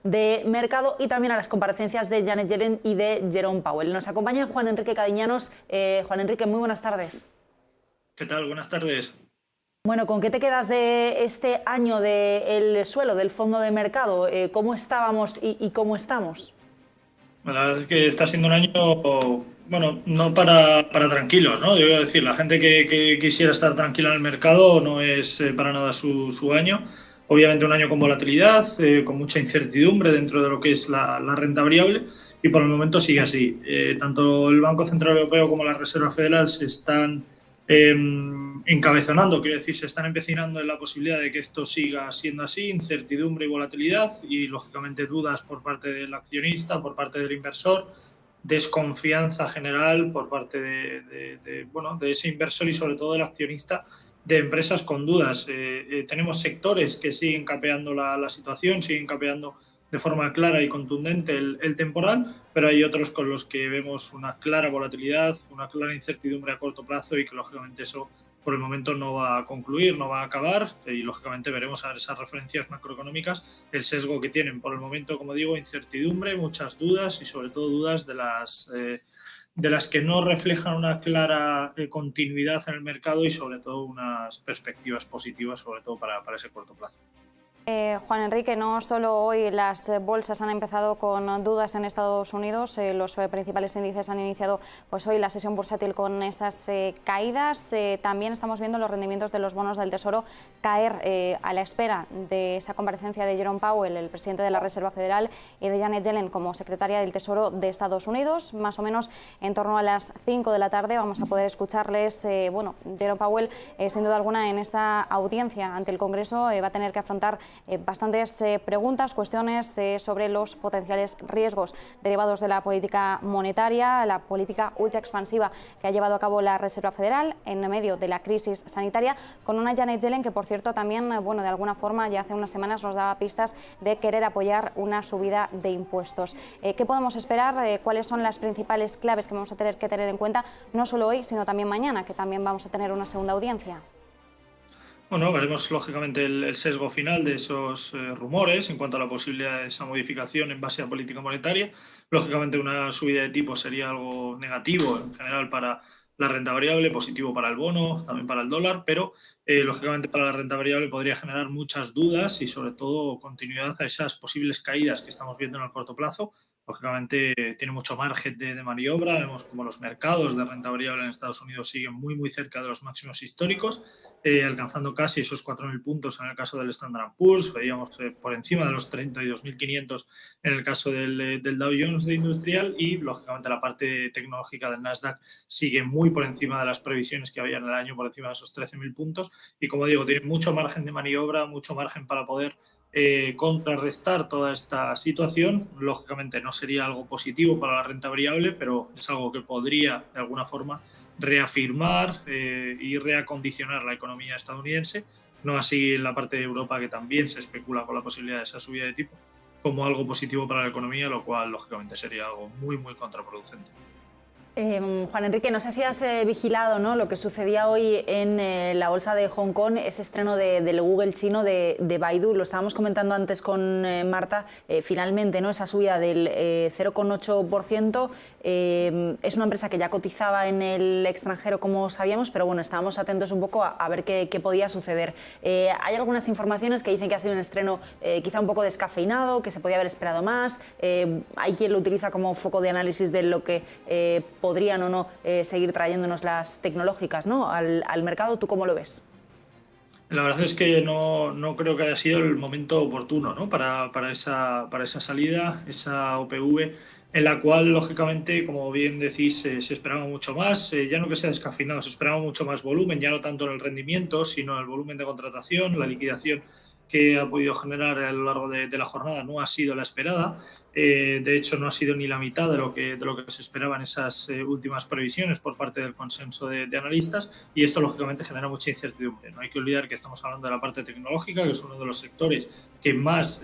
de mercado y también a las comparecencias de Janet Yellen y de Jerome Powell. Nos acompaña Juan Enrique Cadiñanos. Juan Enrique, muy buenas tardes. ¿Qué tal? Buenas tardes. Bueno, ¿con qué te quedas de este año del suelo, del fondo de mercado? ¿Cómo estábamos y cómo estamos? La verdad es que está siendo un año, bueno, no para tranquilos, ¿no? Debo decir, la gente que quisiera estar tranquila en el mercado no es para nada su año. Obviamente un año con volatilidad, con mucha incertidumbre dentro de lo que es la renta variable y por el momento sigue así. Tanto el Banco Central Europeo como la Reserva Federal se están encabezonando, quiero decir, se están empecinando en la posibilidad de que esto siga siendo así, incertidumbre y volatilidad y, lógicamente, dudas por parte del accionista, por parte del inversor, desconfianza general por parte de ese inversor y, sobre todo, del accionista de empresas con dudas. Tenemos sectores que siguen capeando la situación, siguen capeando de forma clara y contundente el temporal, pero hay otros con los que vemos una clara volatilidad, una clara incertidumbre a corto plazo y que lógicamente eso por el momento no va a concluir, no va a acabar y lógicamente veremos a ver esas referencias macroeconómicas, el sesgo que tienen por el momento, como digo, incertidumbre, muchas dudas y sobre todo dudas de las que no reflejan una clara continuidad en el mercado y sobre todo unas perspectivas positivas, sobre todo para ese corto plazo. Juan Enrique, no solo hoy las bolsas han empezado con dudas en Estados Unidos, los principales índices han iniciado pues hoy la sesión bursátil con esas caídas. También estamos viendo los rendimientos de los bonos del Tesoro caer a la espera de esa comparecencia de Jerome Powell, el presidente de la Reserva Federal, y de Janet Yellen como secretaria del Tesoro de Estados Unidos. Más o menos en torno a las 5 de la tarde vamos a poder escucharles. Jerome Powell, sin duda alguna, en esa audiencia ante el Congreso va a tener que afrontar bastantes preguntas, cuestiones sobre los potenciales riesgos derivados de la política monetaria, la política ultra expansiva que ha llevado a cabo la Reserva Federal en medio de la crisis sanitaria, con una Janet Yellen que, por cierto, también, de alguna forma, ya hace unas semanas nos daba pistas de querer apoyar una subida de impuestos. ¿Qué podemos esperar? ¿Cuáles son las principales claves que vamos a tener que tener en cuenta, no solo hoy, sino también mañana, que también vamos a tener una segunda audiencia? Bueno, veremos lógicamente el sesgo final de esos rumores en cuanto a la posibilidad de esa modificación en base a política monetaria. Lógicamente una subida de tipos sería algo negativo en general para la renta variable, positivo para el bono, también para el dólar, pero lógicamente para la renta variable podría generar muchas dudas y sobre todo continuidad a esas posibles caídas que estamos viendo en el corto plazo. Lógicamente tiene mucho margen de maniobra, vemos como los mercados de renta variable en Estados Unidos siguen muy cerca de los máximos históricos, alcanzando casi esos 4.000 puntos en el caso del Standard Poor's, veíamos por encima de los 32.500 en el caso del Dow Jones de Industrial y lógicamente la parte tecnológica del Nasdaq sigue muy por encima de las previsiones que había en el año, por encima de esos 13.000 puntos y, como digo, tiene mucho margen de maniobra, mucho margen para poder contrarrestar toda esta situación. Lógicamente no sería algo positivo para la renta variable, pero es algo que podría de alguna forma reafirmar y reacondicionar la economía estadounidense, no así en la parte de Europa, que también se especula con la posibilidad de esa subida de tipos como algo positivo para la economía, lo cual lógicamente sería algo muy contraproducente. Juan Enrique, no sé si has vigilado, ¿no?, lo que sucedía hoy en la bolsa de Hong Kong, ese estreno del Google chino de Baidu. Lo estábamos comentando antes con Marta. Finalmente, ¿no?, esa subida del 0,8%. Es una empresa que ya cotizaba en el extranjero, como sabíamos, pero bueno, estábamos atentos un poco a ver qué podía suceder. Hay algunas informaciones que dicen que ha sido un estreno quizá un poco descafeinado, que se podía haber esperado más. Hay quien lo utiliza como foco de análisis de lo que podrían o no seguir trayéndonos las tecnológicas, ¿no?, al mercado. ¿Tú cómo lo ves? La verdad es que no creo que haya sido el momento oportuno, ¿no?, para esa salida, esa OPV, en la cual, lógicamente, como bien decís, se esperaba mucho más, ya no que sea descafeinado, se esperaba mucho más volumen, ya no tanto en el rendimiento, sino en el volumen de contratación, la liquidación que ha podido generar a lo largo de la jornada no ha sido la esperada. De hecho, no ha sido ni la mitad de lo que se esperaba en esas últimas previsiones por parte del consenso de analistas, y esto lógicamente genera mucha incertidumbre. No hay que olvidar que estamos hablando de la parte tecnológica, que es uno de los sectores que más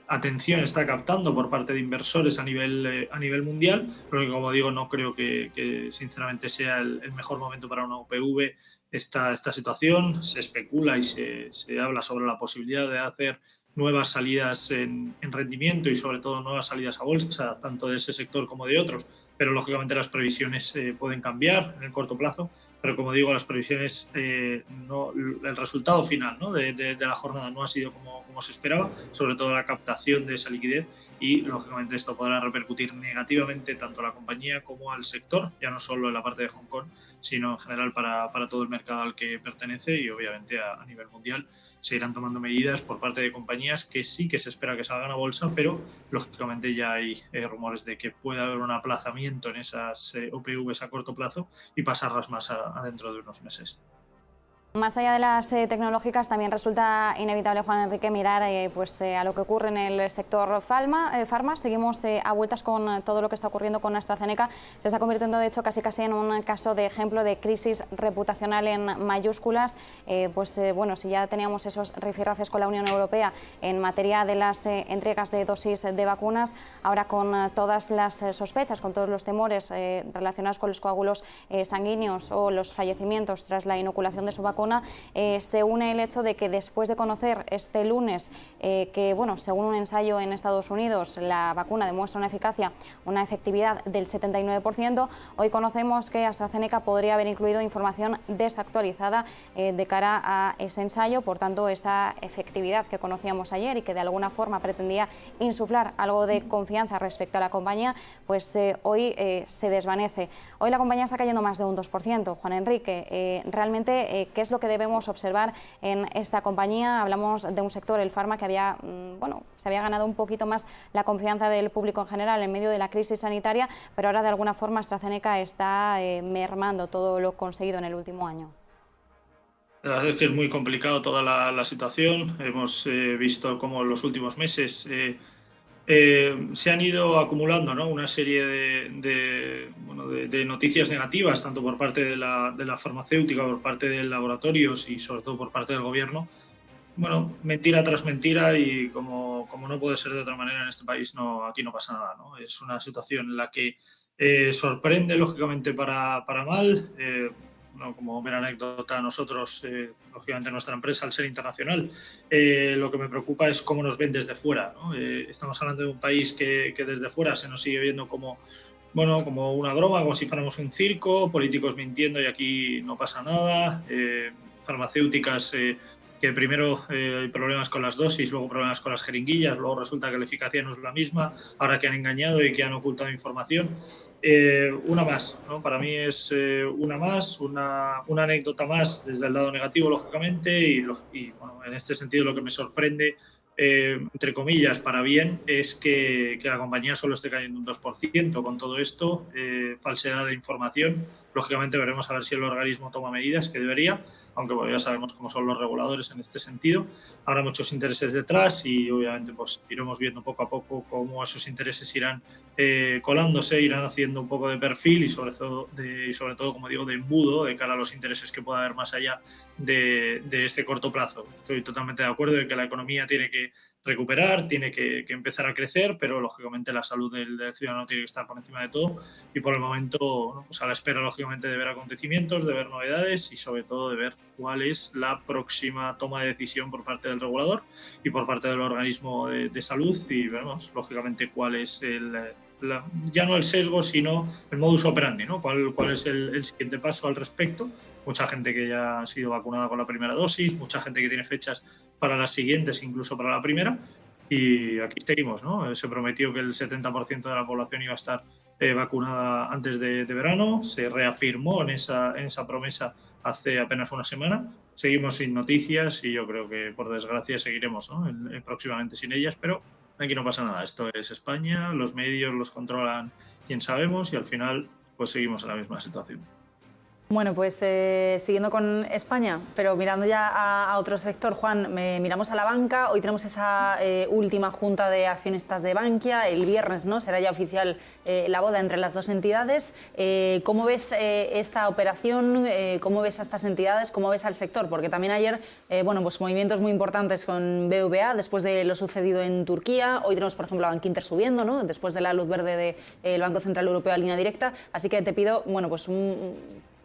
atención está captando por parte de inversores a nivel mundial, pero que, como digo, no creo que sinceramente sea el mejor momento para una UPV esta situación. Se especula y se habla sobre la posibilidad de hacer nuevas salidas en rendimiento y sobre todo nuevas salidas a bolsa, tanto de ese sector como de otros, pero lógicamente las previsiones pueden cambiar en el corto plazo, pero como digo, las previsiones, no, el resultado final, ¿no?, de la jornada no ha sido como se esperaba, sobre todo la captación de esa liquidez, y lógicamente esto podrá repercutir negativamente tanto a la compañía como al sector, ya no solo en la parte de Hong Kong, sino en general para todo el mercado al que pertenece, y obviamente a nivel mundial se irán tomando medidas por parte de compañías que sí que se espera que salgan a bolsa, pero lógicamente ya hay rumores de que puede haber un aplazamiento en esas OPVs a corto plazo y pasarlas más a dentro de unos meses. Más allá de las tecnológicas, también resulta inevitable, Juan Enrique, mirar a lo que ocurre en el sector farma. Seguimos a vueltas con todo lo que está ocurriendo con AstraZeneca. Se está convirtiendo, de hecho, casi en un caso de ejemplo de crisis reputacional en mayúsculas. Si ya teníamos esos rifirrafes con la Unión Europea en materia de las entregas de dosis de vacunas, ahora con todas las sospechas, con todos los temores relacionados con los coágulos sanguíneos o los fallecimientos tras la inoculación de su vacuna, se une el hecho de que después de conocer este lunes que, según un ensayo en Estados Unidos, la vacuna demuestra una efectividad del 79%, hoy conocemos que AstraZeneca podría haber incluido información desactualizada de cara a ese ensayo. Por tanto, esa efectividad que conocíamos ayer y que de alguna forma pretendía insuflar algo de confianza respecto a la compañía, hoy se desvanece. Hoy la compañía está cayendo más de un 2%. Juan Enrique, realmente, ¿qué es lo que debemos observar en esta compañía? Hablamos de un sector, el farma, que se había ganado un poquito más la confianza del público en general en medio de la crisis sanitaria, pero ahora de alguna forma AstraZeneca está mermando todo lo conseguido en el último año. La verdad es que es muy complicado toda la situación. Hemos visto cómo en los últimos meses se han ido acumulando, ¿no?, una serie de noticias negativas, tanto por parte de la farmacéutica, por parte de laboratorios y sobre todo por parte del gobierno. Mentira tras mentira, y como no puede ser de otra manera en este país, aquí no pasa nada, ¿no? Es una situación en la que sorprende lógicamente para mal. Como mera anécdota, nosotros, lógicamente nuestra empresa, al ser internacional, lo que me preocupa es cómo nos ven desde fuera, ¿no? Estamos hablando de un país que desde fuera se nos sigue viendo como una broma, como si fuéramos un circo, políticos mintiendo y aquí no pasa nada, farmacéuticas que primero hay problemas con las dosis, luego problemas con las jeringuillas, luego resulta que la eficacia no es la misma, ahora que han engañado y que han ocultado información. Una más, ¿no? Para mí es una anécdota más desde el lado negativo, lógicamente, y en este sentido lo que me sorprende, entre comillas, para bien, es que la compañía solo esté cayendo un 2% con todo esto, falsedad de información. Lógicamente veremos a ver si el organismo toma medidas, que debería, aunque ya sabemos cómo son los reguladores en este sentido. Habrá muchos intereses detrás y obviamente iremos viendo poco a poco cómo esos intereses irán colándose, irán haciendo un poco de perfil y sobre todo, como digo, de embudo de cara a los intereses que pueda haber más allá de este corto plazo. Estoy totalmente de acuerdo en que la economía tiene que recuperar, tiene que empezar a crecer, pero lógicamente la salud del ciudadano tiene que estar por encima de todo, y por el momento a la espera lógicamente de ver acontecimientos, de ver novedades y sobre todo de ver cuál es la próxima toma de decisión por parte del regulador y por parte del organismo de salud, y veremos lógicamente cuál es ya no el sesgo, sino el modus operandi, ¿no? ¿Cuál es el siguiente paso al respecto? Mucha gente que ya ha sido vacunada con la primera dosis, mucha gente que tiene fechas para las siguientes, incluso para la primera, y aquí seguimos, ¿no? Se prometió que el 70% de la población iba a estar vacunada antes de verano, se reafirmó en esa promesa hace apenas una semana. Seguimos sin noticias y yo creo que, por desgracia, seguiremos, ¿no?, próximamente sin ellas, pero aquí no pasa nada. Esto es España, los medios los controlan quien sabemos y al final pues seguimos en la misma situación. Bueno, pues siguiendo con España, pero mirando ya a otro sector, Juan, miramos a la banca. Hoy tenemos esa última junta de accionistas de Bankia. El viernes, ¿no?, será ya oficial la boda entre las dos entidades. ¿Cómo ves esta operación? ¿Cómo ves a estas entidades? ¿Cómo ves al sector? Porque también ayer, pues movimientos muy importantes con BBVA después de lo sucedido en Turquía. Hoy tenemos, por ejemplo, a Bankinter subiendo, ¿no?, después de la luz verde del Banco Central Europeo a línea directa. Así que te pido,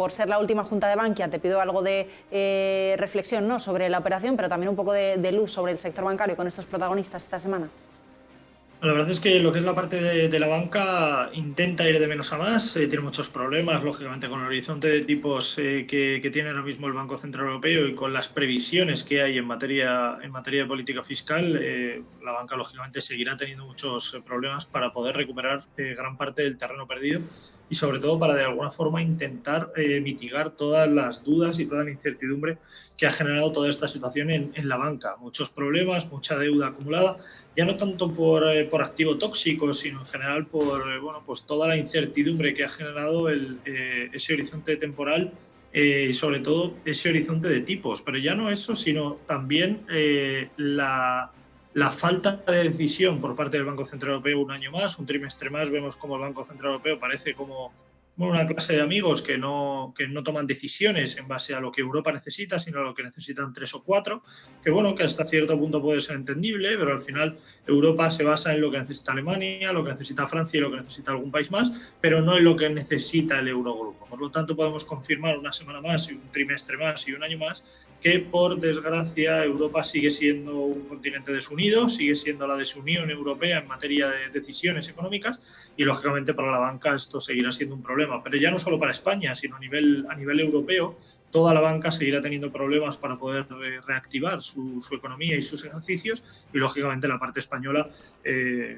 por ser la última junta de Bankia, te pido algo de reflexión, ¿no?, sobre la operación, pero también un poco de luz sobre el sector bancario con estos protagonistas esta semana. La verdad es que lo que es la parte de la banca intenta ir de menos a más, tiene muchos problemas, lógicamente, con el horizonte de tipos que tiene ahora mismo el Banco Central Europeo y con las previsiones que hay en materia de política fiscal. La banca, lógicamente, seguirá teniendo muchos problemas para poder recuperar gran parte del terreno perdido y, sobre todo, para de alguna forma intentar mitigar todas las dudas y toda la incertidumbre que ha generado toda esta situación en la banca. Muchos problemas, mucha deuda acumulada, ya no tanto por activo tóxico, sino en general por pues toda la incertidumbre que ha generado ese horizonte temporal y sobre todo ese horizonte de tipos. Pero ya no eso, sino también la falta de decisión por parte del Banco Central Europeo un año más, un trimestre más. Vemos como el Banco Central Europeo parece como una clase de amigos que no toman decisiones en base a lo que Europa necesita, sino a lo que necesitan 3 o 4, que hasta cierto punto puede ser entendible, pero al final Europa se basa en lo que necesita Alemania, lo que necesita Francia y lo que necesita algún país más, pero no en lo que necesita el Eurogrupo. Por lo tanto, podemos confirmar una semana más y un trimestre más y un año más que, por desgracia, Europa sigue siendo un continente desunido, sigue siendo la desunión europea en materia de decisiones económicas y, lógicamente, para la banca esto seguirá siendo un problema. Pero ya no solo para España, sino a nivel europeo, toda la banca seguirá teniendo problemas para poder reactivar su economía y sus ejercicios y, lógicamente, la parte española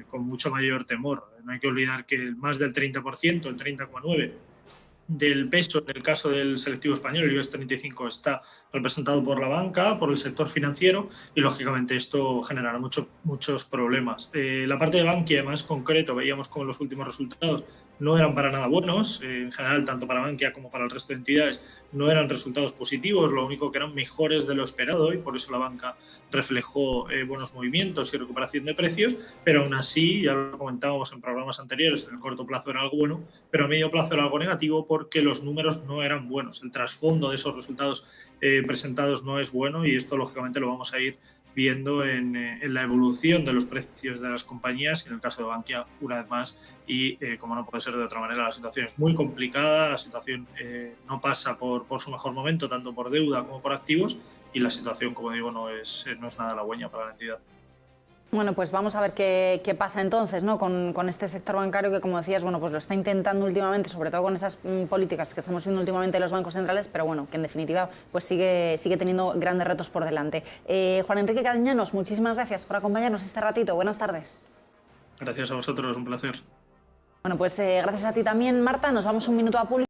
con mucho mayor temor. No hay que olvidar que más del 30%, el 30,9%, del peso en el caso del selectivo español, el IBEX 35, está representado por la banca, por el sector financiero y, lógicamente, esto generará muchos problemas. La parte de Bankia, más concreto, veíamos como los últimos resultados no eran para nada buenos. En general, tanto para Bankia como para el resto de entidades, no eran resultados positivos, lo único que eran mejores de lo esperado y por eso la banca reflejó buenos movimientos y recuperación de precios, pero aún así, ya lo comentábamos en programas anteriores, en el corto plazo era algo bueno, pero a medio plazo era algo negativo porque los números no eran buenos. El trasfondo de esos resultados presentados no es bueno y esto, lógicamente, lo vamos a ir viendo en la evolución de los precios de las compañías, y en el caso de Bankia, una vez más, y como no puede ser de otra manera, la situación es muy complicada, la situación no pasa por su mejor momento, tanto por deuda como por activos, y la situación, como digo, no es nada halagüeña para la entidad. Bueno, pues vamos a ver qué pasa entonces, ¿no?, con este sector bancario que, como decías, pues lo está intentando últimamente, sobre todo con esas políticas que estamos viendo últimamente en los bancos centrales, pero que en definitiva pues sigue teniendo grandes retos por delante. Juan Enrique Cadeñanos, muchísimas gracias por acompañarnos este ratito. Buenas tardes. Gracias a vosotros, un placer. Bueno, pues gracias a ti también, Marta. Nos vamos un minuto a publicidad.